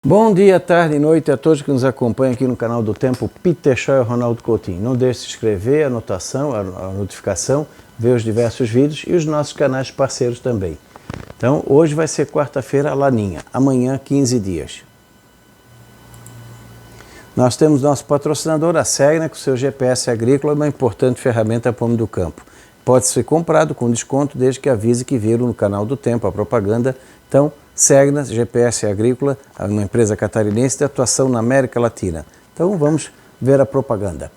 Bom dia, tarde e noite a todos que nos acompanham aqui no canal do Tempo, Peter Shaw e Ronaldo Coutinho. Não deixe de se inscrever, a notificação, ver os diversos vídeos e os nossos canais parceiros também. Então, hoje vai ser quarta-feira, Laninha, amanhã 15 dias. Nós temos nosso patrocinador, a Segna, com seu GPS agrícola, uma importante ferramenta para o homem do campo. Pode ser comprado com desconto desde que avise que viram no canal do Tempo a propaganda. Então, Segna, GPS agrícola, uma empresa catarinense de atuação na América Latina. Então vamos ver a propaganda.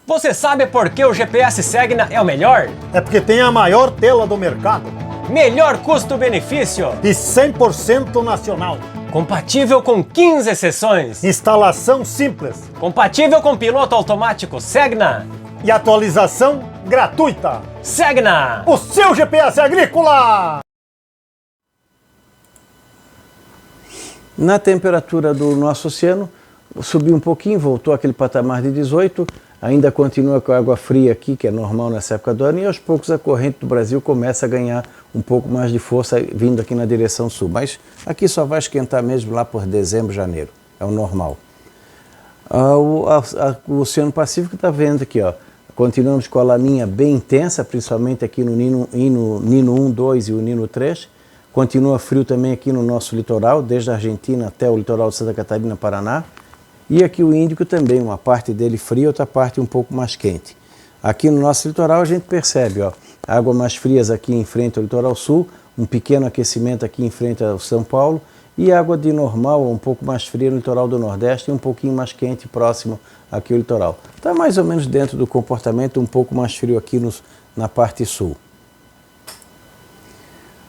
Você sabe por que o GPS Segna é o melhor? É porque tem a maior tela do mercado. Melhor custo-benefício. E 100% nacional. Compatível com 15 seções. Instalação simples. Compatível com piloto automático Segna. E atualização gratuita. Segna! O seu GPS agrícola! Na temperatura do nosso oceano, subiu um pouquinho, voltou àquele patamar de 18, ainda continua com a água fria aqui, que é normal nessa época do ano, e aos poucos a corrente do Brasil começa a ganhar um pouco mais de força vindo aqui na direção sul. Mas aqui só vai esquentar mesmo lá por dezembro, janeiro, é o normal. O Oceano Pacífico está vendo aqui, ó, continuamos com a laninha bem intensa, principalmente aqui no Nino 1, 2 e o Nino 3. Continua frio também aqui no nosso litoral, desde a Argentina até o litoral de Santa Catarina, Paraná. E aqui o Índico também, uma parte dele fria, outra parte um pouco mais quente. Aqui no nosso litoral a gente percebe, ó, águas mais frias aqui em frente ao litoral sul, um pequeno aquecimento aqui em frente ao São Paulo, e água de normal, um pouco mais fria no litoral do Nordeste e um pouquinho mais quente próximo aqui ao litoral. Está mais ou menos dentro do comportamento, um pouco mais frio aqui na parte sul.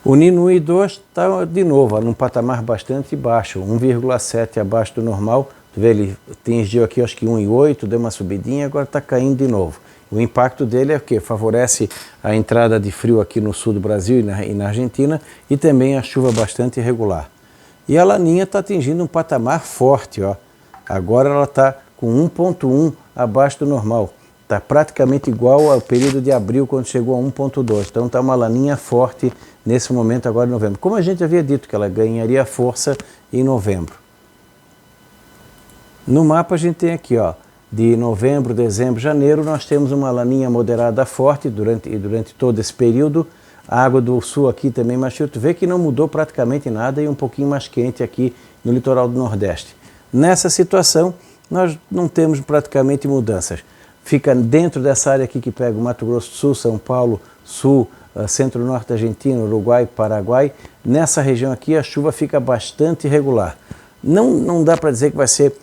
O Nino 1 e 2 está de novo num patamar bastante baixo, 1,7 abaixo do normal. Tu vê, ele atingiu aqui acho que 1,8, deu uma subidinha, agora está caindo de novo. O impacto dele é o que? Favorece a entrada de frio aqui no sul do Brasil e na Argentina e também a chuva bastante irregular. E a Laninha está atingindo um patamar forte, ó. Agora ela está com 1,1 abaixo do normal. Está praticamente igual ao período de abril, quando chegou a 1,2. Então está uma laninha forte nesse momento agora em novembro. Como a gente havia dito que ela ganharia força em novembro. No mapa a gente tem aqui, ó, de novembro, dezembro, janeiro, nós temos uma laninha moderada forte durante todo esse período. A água do sul aqui também mais frio. Tu vê que não mudou praticamente nada e um pouquinho mais quente aqui no litoral do Nordeste. Nessa situação, nós não temos praticamente mudanças. Fica dentro dessa área aqui que pega o Mato Grosso do Sul, São Paulo, Sul, Centro-Norte Argentina, Uruguai, Paraguai. Nessa região aqui a chuva fica bastante irregular. Não dá para dizer que vai ser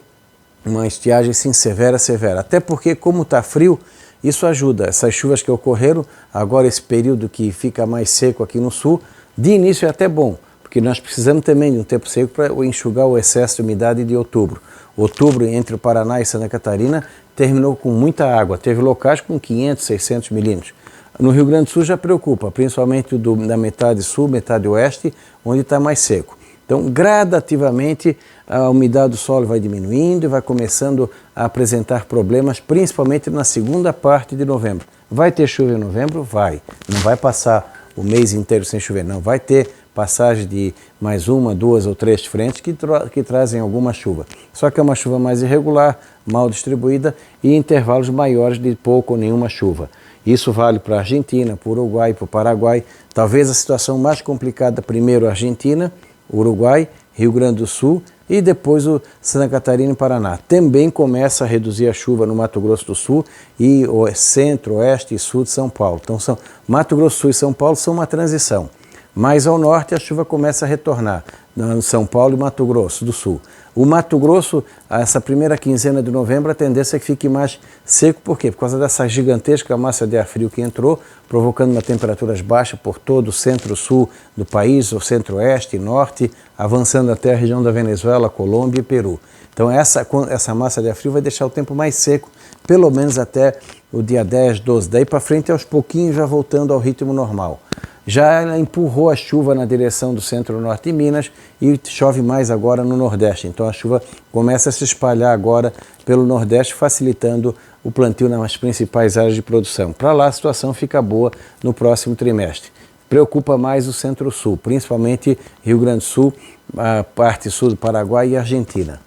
uma estiagem assim severa. Até porque como está frio, isso ajuda. Essas chuvas que ocorreram, agora esse período que fica mais seco aqui no sul, de início é até bom, porque nós precisamos também de um tempo seco para enxugar o excesso de umidade de outubro. Outubro, entre o Paraná e Santa Catarina, terminou com muita água. Teve locais com 500, 600 milímetros. No Rio Grande do Sul já preocupa, principalmente da metade sul, metade oeste, onde está mais seco. Então, gradativamente, a umidade do solo vai diminuindo e vai começando a apresentar problemas, principalmente na segunda parte de novembro. Vai ter chuva em novembro? Vai. Não vai passar o mês inteiro sem chover, não. Vai ter passagem de mais uma, duas ou três frentes que trazem alguma chuva. Só que é uma chuva mais irregular, mal distribuída e intervalos maiores de pouco ou nenhuma chuva. Isso vale para a Argentina, para o Uruguai, para o Paraguai. Talvez a situação mais complicada, primeiro a Argentina, Uruguai, Rio Grande do Sul e depois o Santa Catarina e Paraná. Também começa a reduzir a chuva no Mato Grosso do Sul e o centro, oeste e sul de São Paulo. Então, Mato Grosso do Sul e São Paulo são uma transição. Mais ao norte a chuva começa a retornar, no São Paulo e Mato Grosso do Sul. O Mato Grosso, essa primeira quinzena de novembro, a tendência é que fique mais seco. Por quê? Por causa dessa gigantesca massa de ar frio que entrou, provocando uma temperaturas baixas por todo o centro-sul do país, o centro-oeste e norte, avançando até a região da Venezuela, Colômbia e Peru. Então essa massa de ar frio vai deixar o tempo mais seco, pelo menos até o dia 10, 12. Daí para frente, aos pouquinhos, já voltando ao ritmo normal. Já ela empurrou a chuva na direção do centro-norte de Minas e chove mais agora no Nordeste. Então a chuva começa a se espalhar agora pelo Nordeste, facilitando o plantio nas principais áreas de produção. Para lá a situação fica boa no próximo trimestre. preocupa mais o Centro-Sul, principalmente Rio Grande do Sul, a parte sul do Paraguai e Argentina.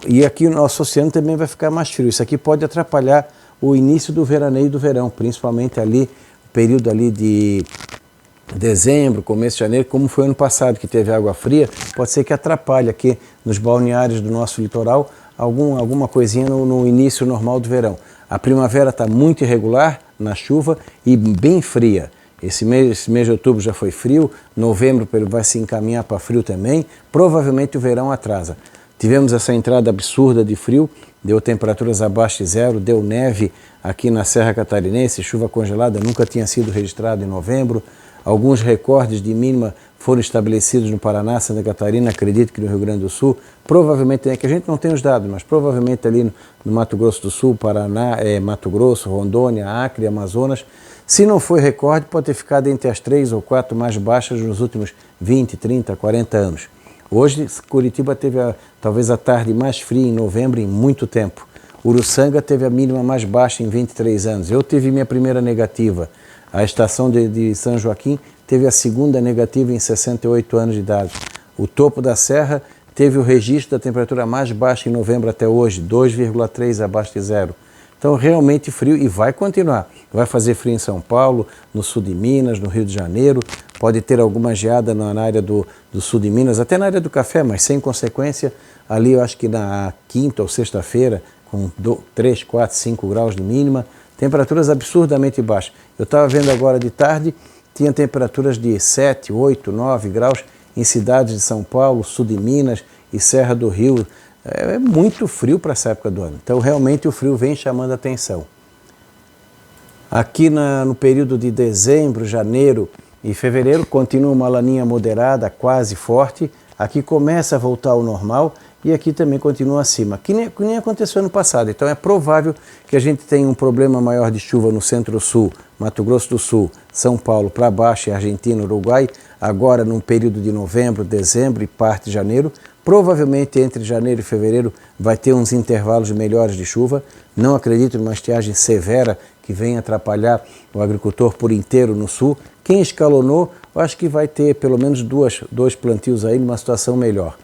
E aqui o nosso oceano também vai ficar mais frio. Isso aqui pode atrapalhar o início do veraneio e do verão, principalmente ali, o período ali de dezembro, começo de janeiro, como foi ano passado, que teve água fria, pode ser que atrapalhe aqui nos balneários do nosso litoral alguma coisinha no início normal do verão. A primavera está muito irregular na chuva e bem fria. Esse mês de outubro já foi frio, novembro vai se encaminhar para frio também, provavelmente o verão atrasa. Tivemos essa entrada absurda de frio, deu temperaturas abaixo de zero, deu neve aqui na Serra Catarinense, chuva congelada nunca tinha sido registrada em novembro. Alguns recordes de mínima foram estabelecidos no Paraná, Santa Catarina, acredito que no Rio Grande do Sul. Provavelmente, é que a gente não tem os dados, mas provavelmente ali no Mato Grosso do Sul, Paraná, Mato Grosso, Rondônia, Acre, Amazonas. Se não foi recorde, pode ter ficado entre as 3 ou 4 mais baixas nos últimos 20, 30, 40 anos. Hoje, Curitiba teve talvez a tarde mais fria em novembro em muito tempo. Uruçanga teve a mínima mais baixa em 23 anos. Eu tive minha primeira negativa. A estação de São Joaquim teve a segunda negativa em 68 anos de idade. O topo da serra teve o registro da temperatura mais baixa em novembro até hoje, 2,3 abaixo de zero. Então realmente frio e vai continuar. Vai fazer frio em São Paulo, no sul de Minas, no Rio de Janeiro. Pode ter alguma geada na área do sul de Minas, até na área do café, mas sem consequência. Ali eu acho que na quinta ou sexta-feira, com 3, 4, 5 graus de mínima, temperaturas absurdamente baixas. Eu estava vendo agora de tarde, tinha temperaturas de 7, 8, 9 graus em cidades de São Paulo, sul de Minas e Serra do Rio. É muito frio para essa época do ano. Então realmente o frio vem chamando a atenção. Aqui no período de dezembro, janeiro e fevereiro continua uma laninha moderada, quase forte. Aqui começa a voltar ao normal e aqui também continua acima, que nem aconteceu no passado. Então é provável que a gente tenha um problema maior de chuva no Centro-Sul, Mato Grosso do Sul, São Paulo para baixo, e Argentina, Uruguai, agora num período de novembro, dezembro e parte de janeiro. Provavelmente entre janeiro e fevereiro vai ter uns intervalos melhores de chuva. Não acredito numa estiagem severa que venha atrapalhar o agricultor por inteiro no sul. Quem escalonou, eu acho que vai ter pelo menos dois plantios aí numa situação melhor.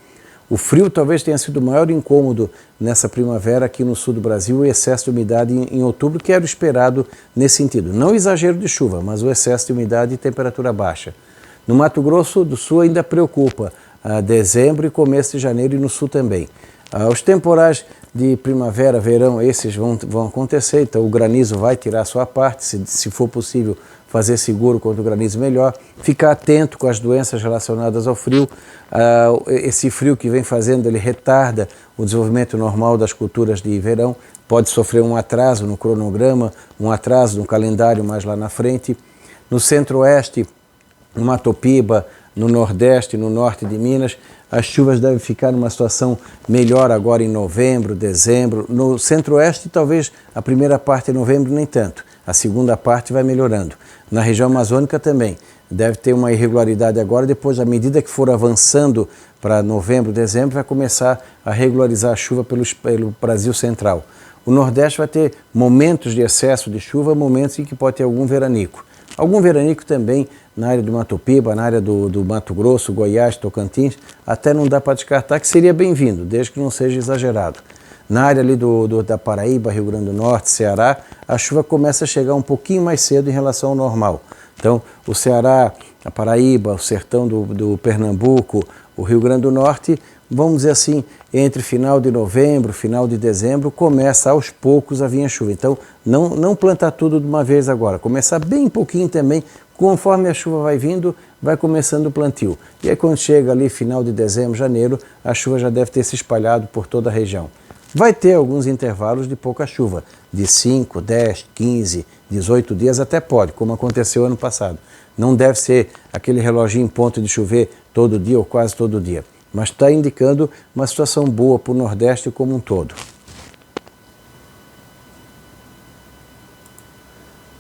O frio talvez tenha sido o maior incômodo nessa primavera aqui no sul do Brasil, o excesso de umidade em outubro, que era o esperado nesse sentido. Não exagero de chuva, mas o excesso de umidade e temperatura baixa. No Mato Grosso do Sul ainda preocupa dezembro e começo de janeiro e no sul também. Os temporais de primavera, verão, esses vão acontecer, então o granizo vai tirar a sua parte, se for possível fazer seguro contra o granizo melhor, ficar atento com as doenças relacionadas ao frio. Esse frio que vem fazendo, ele retarda o desenvolvimento normal das culturas de verão, pode sofrer um atraso no cronograma, um atraso no calendário mais lá na frente. No centro-oeste, no Mato Piba, no nordeste, no norte de Minas, as chuvas devem ficar numa situação melhor agora em novembro, dezembro. No centro-oeste, talvez a primeira parte de novembro nem tanto, a segunda parte vai melhorando. Na região amazônica também, deve ter uma irregularidade agora, depois, à medida que for avançando para novembro, dezembro, vai começar a regularizar a chuva pelo Brasil central. O nordeste vai ter momentos de excesso de chuva, momentos em que pode ter algum veranico. Algum veranico também na área do Mato Piba, na área do Mato Grosso, Goiás, Tocantins, até não dá para descartar que seria bem-vindo, desde que não seja exagerado. Na área ali da Paraíba, Rio Grande do Norte, Ceará, a chuva começa a chegar um pouquinho mais cedo em relação ao normal. Então, o Ceará, a Paraíba, o sertão do Pernambuco, o Rio Grande do Norte, vamos dizer assim, entre final de novembro, final de dezembro, começa aos poucos a vir a chuva. Então, não plantar tudo de uma vez agora, começar bem pouquinho também, conforme a chuva vai vindo, vai começando o plantio. E aí quando chega ali final de dezembro, janeiro, a chuva já deve ter se espalhado por toda a região. Vai ter alguns intervalos de pouca chuva, de 5, 10, 15, 18 dias até pode, como aconteceu ano passado. Não deve ser aquele reloginho em ponto de chover todo dia ou quase todo dia, mas está indicando uma situação boa para o Nordeste como um todo.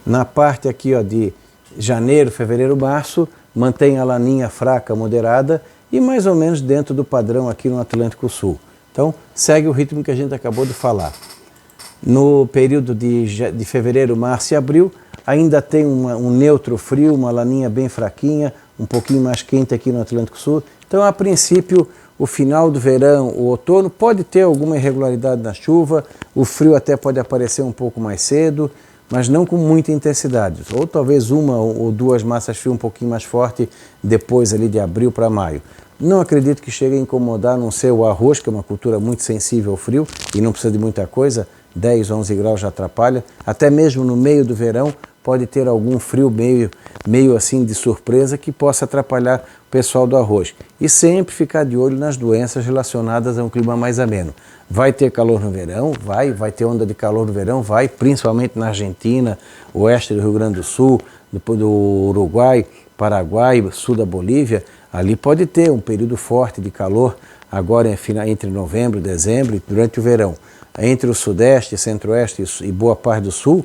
Na parte aqui de janeiro, fevereiro, março, mantém a laninha fraca, moderada e mais ou menos dentro do padrão aqui no Atlântico Sul. Então, segue o ritmo que a gente acabou de falar. No período de fevereiro, março e abril, ainda tem um neutro frio, uma laninha bem fraquinha, um pouquinho mais quente aqui no Atlântico Sul. Então, a princípio, o final do verão, o outono, pode ter alguma irregularidade na chuva, o frio até pode aparecer um pouco mais cedo, mas não com muita intensidade. Ou talvez uma ou duas massas frias um pouquinho mais forte depois ali de abril para maio. Não acredito que chegue a incomodar, a não ser o arroz, que é uma cultura muito sensível ao frio e não precisa de muita coisa, 10, 11 graus já atrapalha. Até mesmo no meio do verão pode ter algum frio meio assim de surpresa que possa atrapalhar o pessoal do arroz. E sempre ficar de olho nas doenças relacionadas a um clima mais ameno. Vai ter calor no verão? Vai ter onda de calor no verão? Vai, principalmente na Argentina, oeste do Rio Grande do Sul, do Uruguai, Paraguai, sul da Bolívia. Ali pode ter um período forte de calor, agora entre novembro e dezembro e durante o verão. Entre o sudeste, centro-oeste e boa parte do sul,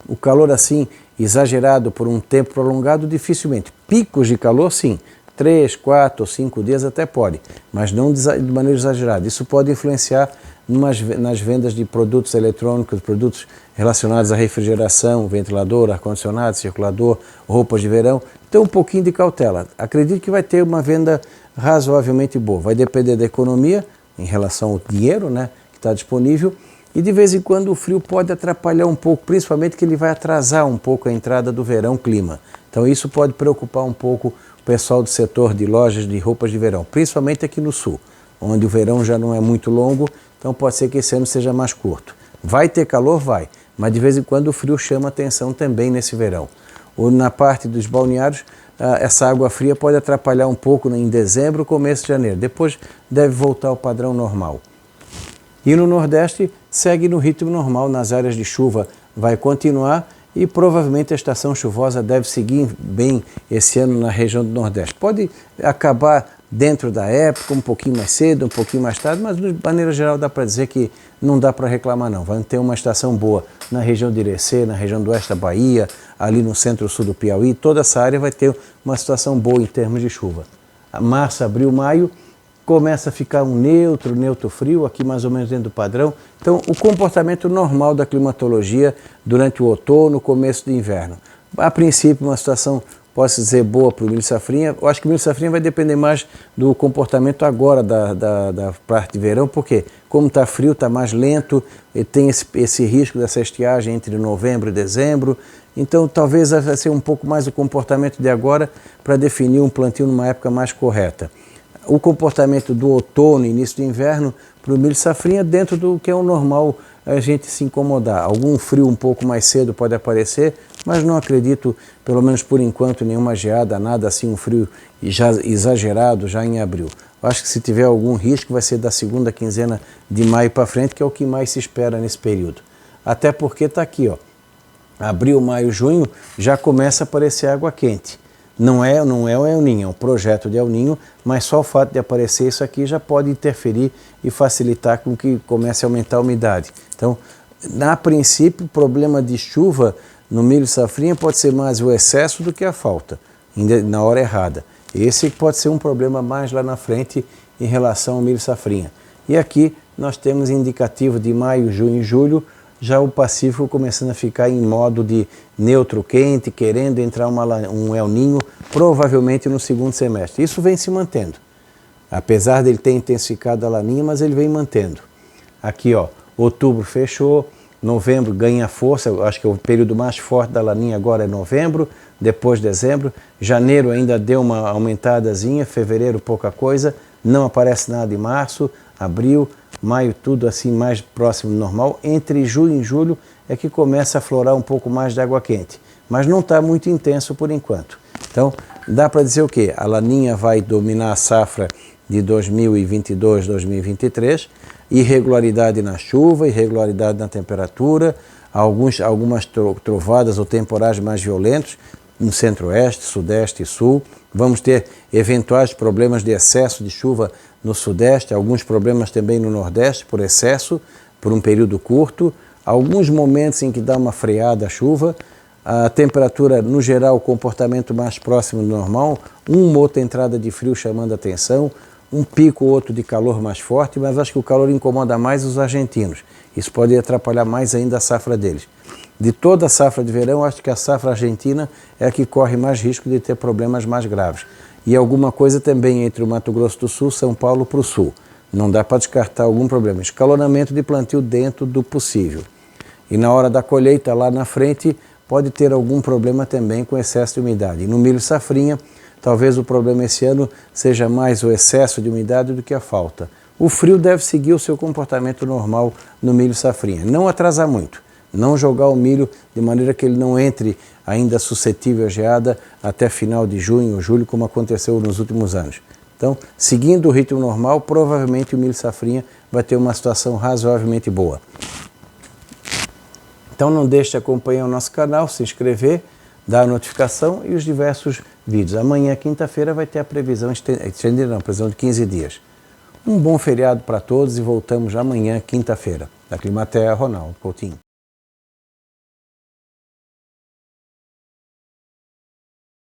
o calor assim exagerado por um tempo prolongado dificilmente. Picos de calor sim, 3, 4 ou 5 dias até pode, mas não de maneira exagerada. Isso pode influenciar nas vendas de produtos eletrônicos, produtos relacionados à refrigeração, ventilador, ar-condicionado, circulador, roupas de verão. Então um pouquinho de cautela. Acredito que vai ter uma venda razoavelmente boa. Vai depender da economia em relação ao dinheiro, né, que está disponível. E de vez em quando o frio pode atrapalhar um pouco, principalmente que ele vai atrasar um pouco a entrada do verão clima. Então isso pode preocupar um pouco o pessoal do setor de lojas de roupas de verão, principalmente aqui no sul, onde o verão já não é muito longo, então pode ser que esse ano seja mais curto. Vai ter calor? Vai, mas de vez em quando o frio chama atenção também nesse verão. Ou na parte dos balneários, essa água fria pode atrapalhar um pouco em dezembro, começo de janeiro. Depois deve voltar ao padrão normal. E no Nordeste segue no ritmo normal, nas áreas de chuva vai continuar e provavelmente a estação chuvosa deve seguir bem esse ano na região do Nordeste. Pode acabar dentro da época, um pouquinho mais cedo, um pouquinho mais tarde, mas de maneira geral dá para dizer que não dá para reclamar não. Vai ter uma estação boa na região de Irecê, na região do oeste da Bahia, ali no centro-sul do Piauí, toda essa área vai ter uma situação boa em termos de chuva. Março, abril, maio, começa a ficar um neutro frio, aqui mais ou menos dentro do padrão. Então, o comportamento normal da climatologia durante o outono, começo do inverno. A princípio, uma situação, posso dizer, boa para o milho safrinha. Eu acho que o milho safrinha vai depender mais do comportamento agora da parte de verão, porque como está frio, está mais lento, e tem esse risco dessa estiagem entre novembro e dezembro. Então, talvez vai ser um pouco mais o comportamento de agora para definir um plantio numa época mais correta. O comportamento do outono e início do inverno para o milho safrinha dentro do que é o normal a gente se incomodar. Algum frio um pouco mais cedo pode aparecer, mas não acredito, pelo menos por enquanto, nenhuma geada, nada assim, um frio já exagerado já em abril. Eu acho que se tiver algum risco vai ser da segunda quinzena de maio para frente, que é o que mais se espera nesse período. Até porque está aqui, ó, abril, maio, junho, já começa a aparecer água quente. Não é o El Niño, é um projeto de El Niño, mas só o fato de aparecer isso aqui já pode interferir e facilitar com que comece a aumentar a umidade. Então, a princípio, o problema de chuva no milho safrinha pode ser mais o excesso do que a falta, na hora errada. Esse pode ser um problema mais lá na frente em relação ao milho safrinha. E aqui nós temos indicativo de maio, junho e julho, já o Pacífico começando a ficar em modo de neutro quente, querendo entrar um El Niño, provavelmente no segundo semestre. Isso vem se mantendo. Apesar dele ter intensificado a laninha, mas ele vem mantendo. Aqui, ó, outubro fechou, novembro ganha força, eu acho que o período mais forte da laninha agora é novembro, depois dezembro, janeiro ainda deu uma aumentadazinha, fevereiro pouca coisa, não aparece nada em março, abril, maio tudo assim mais próximo do normal. Entre junho e julho é que começa a florar um pouco mais de água quente, mas não está muito intenso por enquanto. Então dá para dizer o quê? A laninha vai dominar a safra de 2022, 2023, irregularidade na chuva, irregularidade na temperatura, algumas trovadas ou temporais mais violentos no centro-oeste, sudeste e sul. Vamos ter eventuais problemas de excesso de chuva no sudeste, alguns problemas também no nordeste por excesso, por um período curto, alguns momentos em que dá uma freada a chuva, a temperatura no geral, o comportamento mais próximo do normal, uma outra entrada de frio chamando a atenção, um pico ou outro de calor mais forte, mas acho que o calor incomoda mais os argentinos, isso pode atrapalhar mais ainda a safra deles. De toda a safra de verão, acho que a safra argentina é a que corre mais risco de ter problemas mais graves. E alguma coisa também entre o Mato Grosso do Sul, São Paulo para o sul. Não dá para descartar algum problema. Escalonamento de plantio dentro do possível. E na hora da colheita, lá na frente, pode ter algum problema também com excesso de umidade. E no milho safrinha, talvez o problema esse ano seja mais o excesso de umidade do que a falta. O frio deve seguir o seu comportamento normal no milho safrinha. Não atrasar muito. Não jogar o milho de maneira que ele não entre ainda suscetível à geada até final de junho ou julho, como aconteceu nos últimos anos. Então, seguindo o ritmo normal, provavelmente o milho safrinha vai ter uma situação razoavelmente boa. Então não deixe de acompanhar o nosso canal, se inscrever, dar a notificação e os diversos vídeos. Amanhã, quinta-feira, vai ter a previsão previsão de 15 dias. Um bom feriado para todos e voltamos amanhã, quinta-feira. Da Climatea, Ronaldo Coutinho.